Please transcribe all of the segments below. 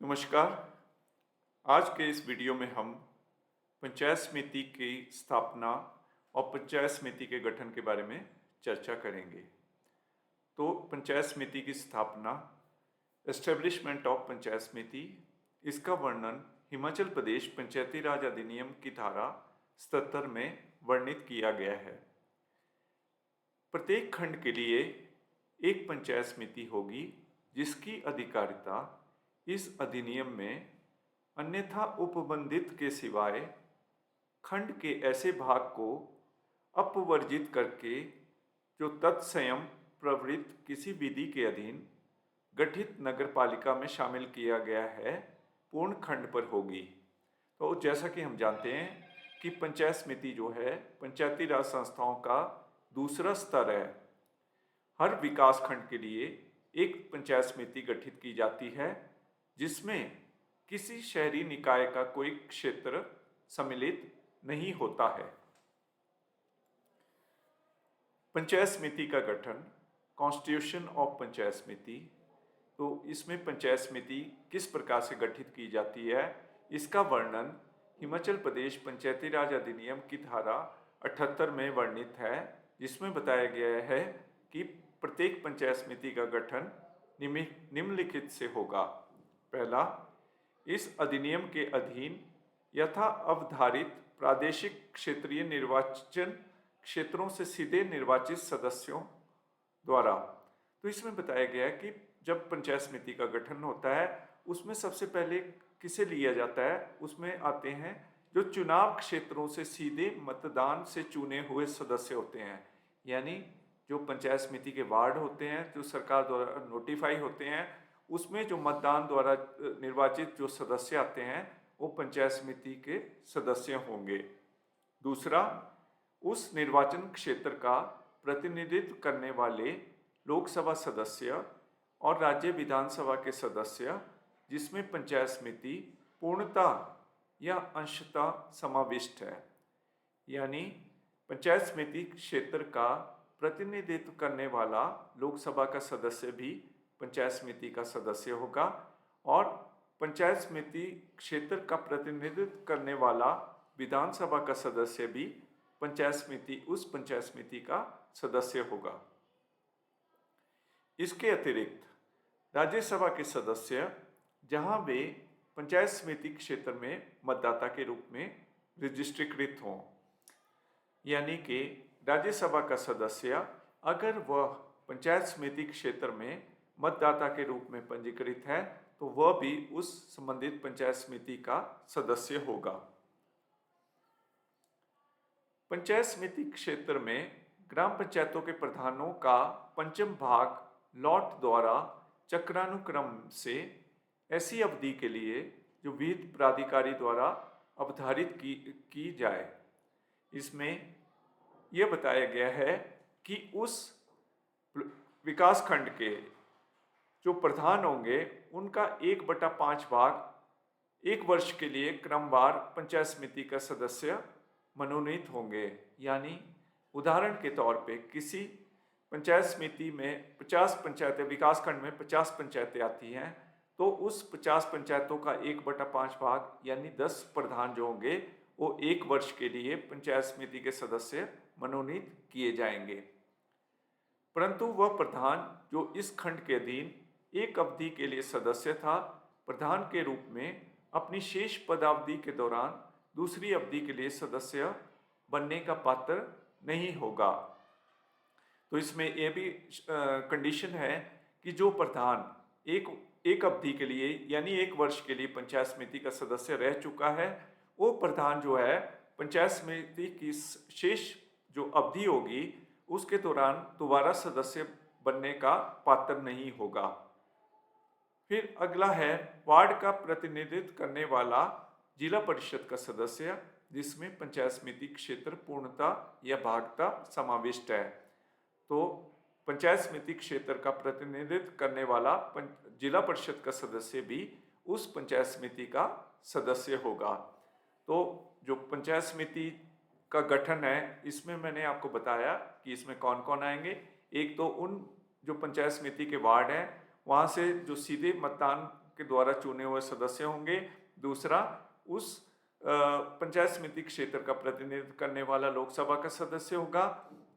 नमस्कार। आज के इस वीडियो में हम पंचायत समिति की स्थापना और पंचायत समिति के गठन के बारे में चर्चा करेंगे। तो पंचायत समिति की स्थापना, एस्टेब्लिशमेंट ऑफ पंचायत समिति, इसका वर्णन हिमाचल प्रदेश पंचायती राज अधिनियम की धारा 77 में वर्णित किया गया है। प्रत्येक खंड के लिए एक पंचायत समिति होगी जिसकी अधिकारिता इस अधिनियम में अन्यथा उपबंधित के सिवाय खंड के ऐसे भाग को अपवर्जित करके जो तत्संयम प्रवृत्त किसी विधि के अधीन गठित नगरपालिका में शामिल किया गया है, पूर्ण खंड पर होगी। तो जैसा कि हम जानते हैं कि पंचायत समिति जो है पंचायती राज संस्थाओं का दूसरा स्तर है। हर विकास खंड के लिए एक पंचायत समिति गठित की जाती है जिसमें किसी शहरी निकाय का कोई क्षेत्र सम्मिलित नहीं होता है। पंचायत समिति का गठन, कॉन्स्टिट्यूशन ऑफ पंचायत समिति। तो इसमें पंचायत समिति किस प्रकार से गठित की जाती है, इसका वर्णन हिमाचल प्रदेश पंचायती राज अधिनियम की धारा 78 में वर्णित है, जिसमें बताया गया है कि प्रत्येक पंचायत समिति का गठन निम्नलिखित से होगा। पहला, इस अधिनियम के अधीन यथा अवधारित प्रादेशिक क्षेत्रीय निर्वाचन क्षेत्रों से सीधे निर्वाचित सदस्यों द्वारा। तो इसमें बताया गया है कि जब पंचायत समिति का गठन होता है उसमें सबसे पहले किसे लिया जाता है, उसमें आते हैं जो चुनाव क्षेत्रों से सीधे मतदान से चुने हुए सदस्य होते हैं। यानी जो पंचायत समिति के वार्ड होते हैं जो सरकार द्वारा नोटिफाई होते हैं, उसमें जो मतदान द्वारा निर्वाचित जो सदस्य आते हैं वो पंचायत समिति के सदस्य होंगे। दूसरा, उस निर्वाचन क्षेत्र का प्रतिनिधित्व करने वाले लोकसभा सदस्य और राज्य विधानसभा के सदस्य जिसमें पंचायत समिति पूर्णतः या अंशतः समाविष्ट है। यानी पंचायत समिति क्षेत्र का प्रतिनिधित्व करने वाला लोकसभा का सदस्य भी पंचायत समिति का सदस्य होगा और पंचायत समिति क्षेत्र का प्रतिनिधित्व करने वाला विधानसभा का सदस्य भी उस पंचायत समिति का सदस्य होगा। इसके अतिरिक्त राज्यसभा के सदस्य, जहां वे पंचायत समिति क्षेत्र में मतदाता के रूप में रजिस्ट्रीकृत हों, यानी कि राज्यसभा का सदस्य अगर वह पंचायत समिति क्षेत्र में मतदाता के रूप में पंजीकृत है तो वह भी उस संबंधित पंचायत समिति का सदस्य होगा। पंचायत समिति क्षेत्र में ग्राम पंचायतों के प्रधानों का पंचम भाग लॉट द्वारा चक्रानुक्रम से ऐसी अवधि के लिए जो विहित प्राधिकारी द्वारा अवधारित की जाए। इसमें यह बताया गया है कि उस विकास खंड के जो प्रधान होंगे उनका 1/5 भाग एक वर्ष के लिए क्रमवार पंचायत समिति का सदस्य मनोनीत होंगे। यानी उदाहरण के तौर पे किसी पंचायत समिति में 50 पंचायतें, विकास खंड में 50 पंचायतें आती हैं, तो उस 50 पंचायतों का 1/5 भाग यानी 10 प्रधान जो होंगे वो एक वर्ष के लिए पंचायत समिति के सदस्य मनोनीत किए जाएंगे। परंतु वह प्रधान जो इस खंड के अधीन एक अवधि के लिए सदस्य था, प्रधान के रूप में अपनी शेष पदावधि के दौरान दूसरी अवधि के लिए सदस्य बनने का पात्र नहीं होगा। तो इसमें यह भी कंडीशन है कि जो प्रधान एक अवधि के लिए यानी एक वर्ष के लिए पंचायत समिति का सदस्य रह चुका है, वो प्रधान जो है पंचायत समिति की शेष जो अवधि होगी उसके दौरान दोबारा सदस्य बनने का पात्र नहीं होगा। फिर अगला है वार्ड का प्रतिनिधित्व करने वाला जिला परिषद का सदस्य जिसमें पंचायत समिति क्षेत्र पूर्णतः या भागता समाविष्ट है। तो पंचायत समिति क्षेत्र का प्रतिनिधित्व करने वाला जिला परिषद का सदस्य भी उस पंचायत समिति का सदस्य होगा। तो जो पंचायत समिति का गठन है इसमें मैंने आपको बताया कि इसमें कौन कौन आएंगे। एक तो उन जो पंचायत समिति के वार्ड हैं वहाँ से जो सीधे मतदान के द्वारा चुने हुए सदस्य होंगे। दूसरा, उस पंचायत समिति क्षेत्र का प्रतिनिधित्व करने वाला लोकसभा का सदस्य होगा।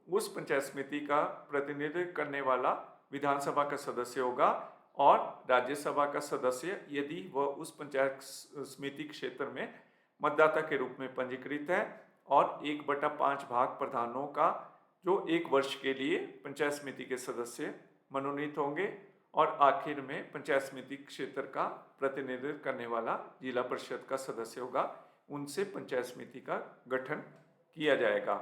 उस पंचायत समिति का प्रतिनिधित्व करने वाला विधानसभा का सदस्य होगा और राज्यसभा का सदस्य यदि वह उस पंचायत समिति क्षेत्र में मतदाता के रूप में पंजीकृत है, और 1/5 भाग प्रधानों का जो 1 वर्ष के लिए पंचायत समिति के सदस्य मनोनीत होंगे, और आखिर में पंचायत समिति क्षेत्र का प्रतिनिधित्व करने वाला जिला परिषद का सदस्य होगा। उनसे पंचायत समिति का गठन किया जाएगा।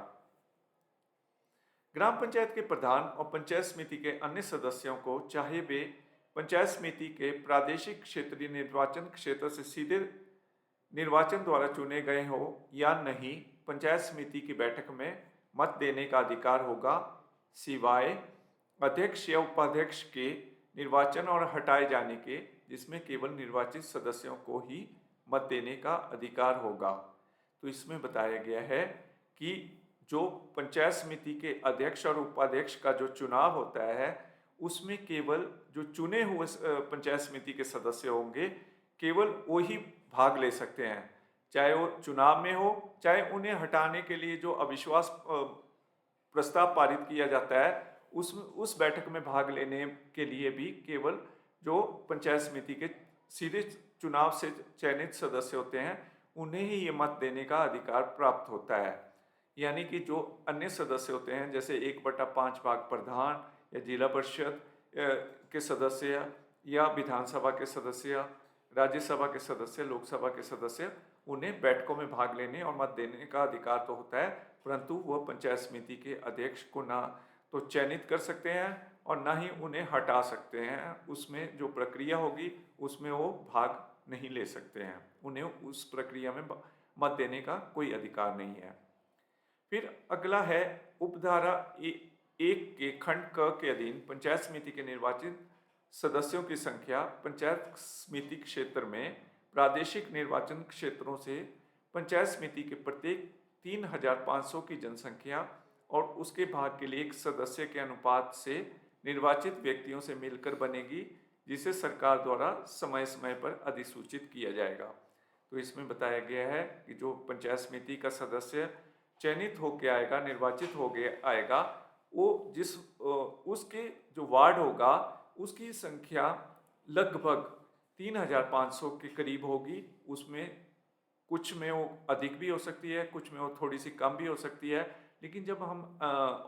ग्राम पंचायत के प्रधान और पंचायत समिति के अन्य सदस्यों को, चाहे वे पंचायत समिति के प्रादेशिक क्षेत्रीय निर्वाचन क्षेत्र से सीधे निर्वाचन द्वारा चुने गए हो या नहीं, पंचायत समिति की बैठक में मत देने का अधिकार होगा, सिवाय अध्यक्ष या उपाध्यक्ष के निर्वाचन और हटाए जाने के, जिसमें केवल निर्वाचित सदस्यों को ही मत देने का अधिकार होगा। तो इसमें बताया गया है कि जो पंचायत समिति के अध्यक्ष और उपाध्यक्ष का जो चुनाव होता है, उसमें केवल जो चुने हुए पंचायत समिति के सदस्य होंगे, केवल वो ही भाग ले सकते हैं, चाहे वो चुनाव में हो, चाहे उन्हें हटाने के लिए जो अविश्वास प्रस्ताव पारित किया जाता है, उस बैठक में भाग लेने के लिए भी केवल जो पंचायत समिति के सीधे चुनाव से चयनित सदस्य होते हैं, उन्हें ही ये मत देने का अधिकार प्राप्त होता है। यानी कि जो अन्य सदस्य होते हैं, जैसे 1/5 भाग प्रधान या जिला परिषद के सदस्य या विधानसभा के सदस्य, राज्यसभा के सदस्य, लोकसभा के सदस्य, उन्हें बैठकों में भाग लेने और मत देने का अधिकार तो होता है, परंतु वह पंचायत समिति के अध्यक्ष को ना तो चयनित कर सकते हैं और ना ही उन्हें हटा सकते हैं। उसमें जो प्रक्रिया होगी उसमें वो भाग नहीं ले सकते हैं, उन्हें उस प्रक्रिया में मत देने का कोई अधिकार नहीं है। फिर अगला है उपधारा 1 के खंड क के अधीन पंचायत समिति के निर्वाचित सदस्यों की संख्या पंचायत समिति क्षेत्र में प्रादेशिक निर्वाचन क्षेत्रों से पंचायत समिति के प्रत्येक 3500 की जनसंख्या और उसके भाग के लिए एक सदस्य के अनुपात से निर्वाचित व्यक्तियों से मिलकर बनेगी, जिसे सरकार द्वारा समय समय पर अधिसूचित किया जाएगा। तो इसमें बताया गया है कि जो पंचायत समिति का सदस्य चयनित होकर आएगा, निर्वाचित हो गया आएगा, वो उसके जो वार्ड होगा उसकी संख्या लगभग 3500 के करीब होगी। उसमें कुछ में वो अधिक भी हो सकती है, कुछ में वो थोड़ी सी कम भी हो सकती है, लेकिन जब हम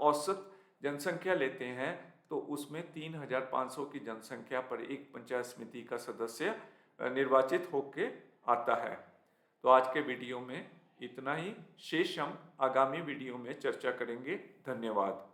औसत जनसंख्या लेते हैं तो उसमें 3500 की जनसंख्या पर एक पंचायत समिति का सदस्य निर्वाचित होके आता है। तो आज के वीडियो में इतना ही, शेष हम आगामी वीडियो में चर्चा करेंगे। धन्यवाद।